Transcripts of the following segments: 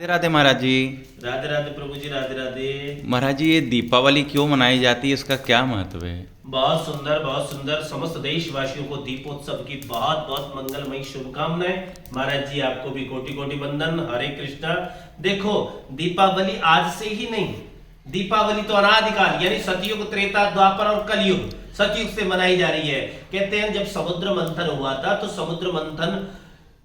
राधे राधे महाराज जी। राधे राधे प्रभु जी, राधे राधे। महाराज जी, ये दीपावली क्यों मनाई जाती है, इसका क्या महत्व है? बहुत सुंदर, बहुत सुंदर। समस्त देशवासियों को दीपोत्सव की बहुत बहुत मंगलमयी शुभकामनाएं। महाराज जी आपको भी कोटि कोटि वंदन। हरे कृष्णा। देखो, दीपावली आज से ही नहीं, दीपावली तो अनादिकाल यानी सतयुग, त्रेता, द्वापर और कलयुग, सतयुग से मनाई जा रही है। कहते हैं जब समुद्र मंथन हुआ था तो समुद्र मंथन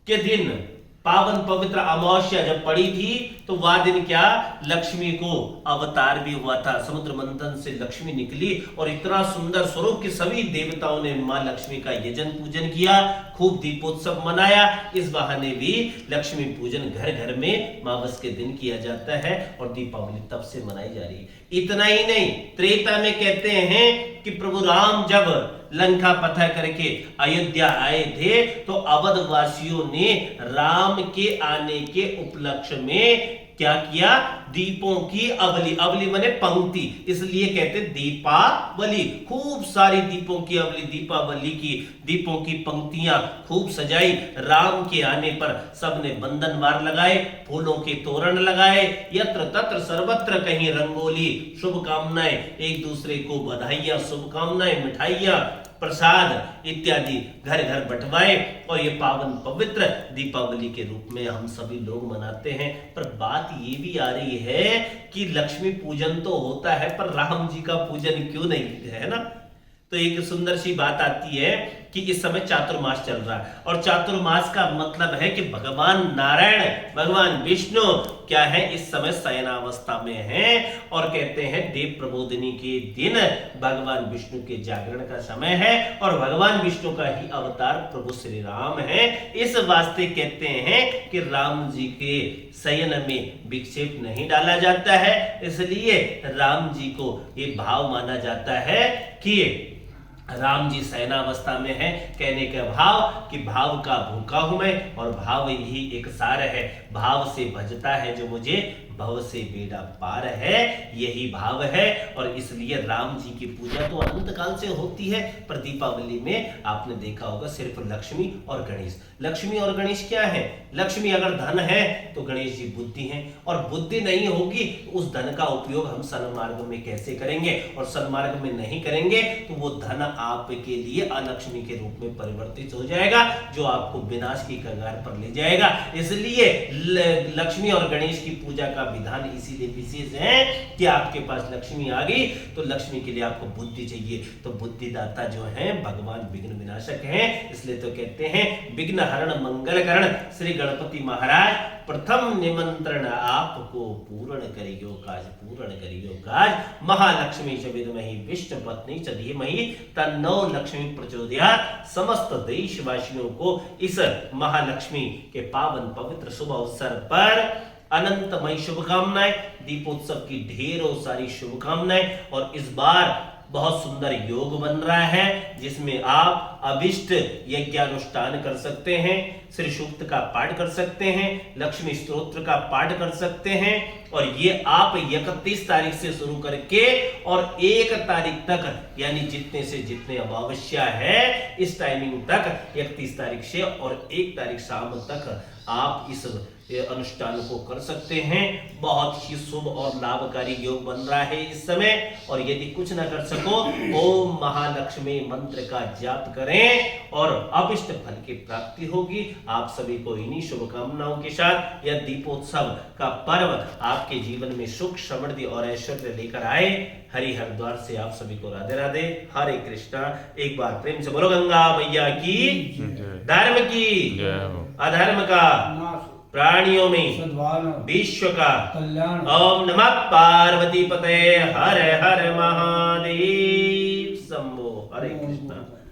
के दिन पावन पवित्र अमावस्या जब पड़ी थी तो वह दिन क्या, लक्ष्मी को अवतार भी हुआ था। समुद्र मंथन से लक्ष्मी निकली और इतना सुंदर स्वरूप कि सभी देवताओं ने मां लक्ष्मी का यजन पूजन किया, खूब दीपोत्सव मनाया। इस बहाने भी लक्ष्मी पूजन घर घर में मावस के दिन किया जाता है और दीपावली तब से मनाई जा रही है। इतना ही नहीं, त्रेता में कहते हैं कि प्रभु राम जब लंका फतह करके अयोध्या आए थे तो अवध वासियों ने राम के आने के उपलक्ष्य में क्या किया, दीपों की अवली, अवली माने पंक्ति, इसलिए कहते दीपावली। खूब सारी दीपों की अवली, दीपावली की दीपों की पंक्तियां खूब सजाई। राम के आने पर सबने बंधनवार लगाए, फूलों के तोरण लगाए, यत्र तत्र सर्वत्र कहीं रंगोली, शुभकामनाएं, एक दूसरे को बधाइयां, शुभकामनाएं, मिठाइयां, प्रसाद इत्यादि घर घर बंटवाए और ये पावन पवित्र दीपावली के रूप में हम सभी लोग मनाते हैं। पर बात ये भी आ रही है कि लक्ष्मी पूजन तो होता है पर राम जी का पूजन क्यों नहीं है ना। तो एक सुंदर सी बात आती है कि इस समय चातुर्मास चल रहा है और चातुर्मास का मतलब है कि भगवान नारायण, भगवान विष्णु क्या है, इस समय शयनावस्था में हैं और कहते हैं देव प्रबोधिनी के दिन भगवान विष्णु के जागरण का समय है और भगवान विष्णु का ही अवतार प्रभु श्री राम है। इस वास्ते कहते हैं कि राम जी के शयन में विक्षेप नहीं डाला जाता है, इसलिए राम जी को ये भाव माना जाता है कि राम जी शयनावस्था में है। कहने का भाव कि भाव का भूखा हूं मैं और भाव ही एक सार है, भाव से भजता है जो मुझे भव से बेड़ा पार है, यही भाव है। और इसलिए राम जी की पूजा तो अनंत काल से होती है पर दीपावली में आपने देखा होगा सिर्फ लक्ष्मी और गणेश। लक्ष्मी और गणेश क्या है, लक्ष्मी अगर धन है तो गणेश जी बुद्धि है और बुद्धि नहीं होगी तो उस धन का उपयोग हम सन्मार्ग में कैसे करेंगे और सन्मार्ग में नहीं करेंगे तो वो धन आपके लिए अलक्ष्मी के रूप में परिवर्तित हो जाएगा जो आपको विनाश की कगार पर ले जाएगा। इसलिए लक्ष्मी और गणेश की पूजा का विधान इसीलिए विशेष है कि आपके पास लक्ष्मी आ गई तो लक्ष्मी के लिए आपको बुद्धि चाहिए, तो बुद्धिदाता जो है भगवान विघ्न विनाशक हैं। इसलिए तो कहते हैं विघ्न हरण मंगल करण श्री गणपति महाराज, प्रथम निमंत्रण आपको पूर्ण करियो काज, पूर्ण करियो काज। महालक्ष्मी च विद्महि विष्णु पत्नी च धीमहि तन्नो लक्ष्मी प्रचोदयात्। समस्त देशवासियों को इस महालक्ष्मी के पावन पवित्र शुभ अवसर पर अनंतमय शुभकामनाएं, दीपोत्सव की ढेरों सारी शुभकामनाएं। और इस बार बहुत सुंदर योग बन रहा है जिसमें आप अभिष्ट यज्ञानुष्ठान कर सकते हैं, श्री सूक्त का पाठ कर सकते हैं, लक्ष्मी स्तोत्र का पाठ कर सकते हैं। और ये आप 31 तारीख से शुरू करके और 1 तारीख तक यानी जितने से जितने अमावस्या है इस टाइमिंग तक 31 तारीख से और 1 तारीख शाम तक आप इस अनुष्ठान को कर सकते हैं। बहुत ही शुभ और लाभकारी योग बन रहा है इस समय। और यदि कुछ ना कर सको, ओम महालक्ष्मी मंत्र का जाप करें और अभिष्ट फल की प्राप्ति होगी। आप सभी को इन्हीं शुभकामनाओं के साथ यह दीपोत्सव का पर्व आपके जीवन में सुख, समृद्धि और ऐश्वर्य लेकर आए। हरि हरिद्वार से आप सभी को राधे राधे, हरे कृष्णा। एक बार प्रेम से बोलो गंगा मैया की, धर्म की, अधर्म का, प्राणियों में विश्व का कल्याण। ओम नमः पार्वती पते, हर हर महादेव शंभो। हरे कृष्णा।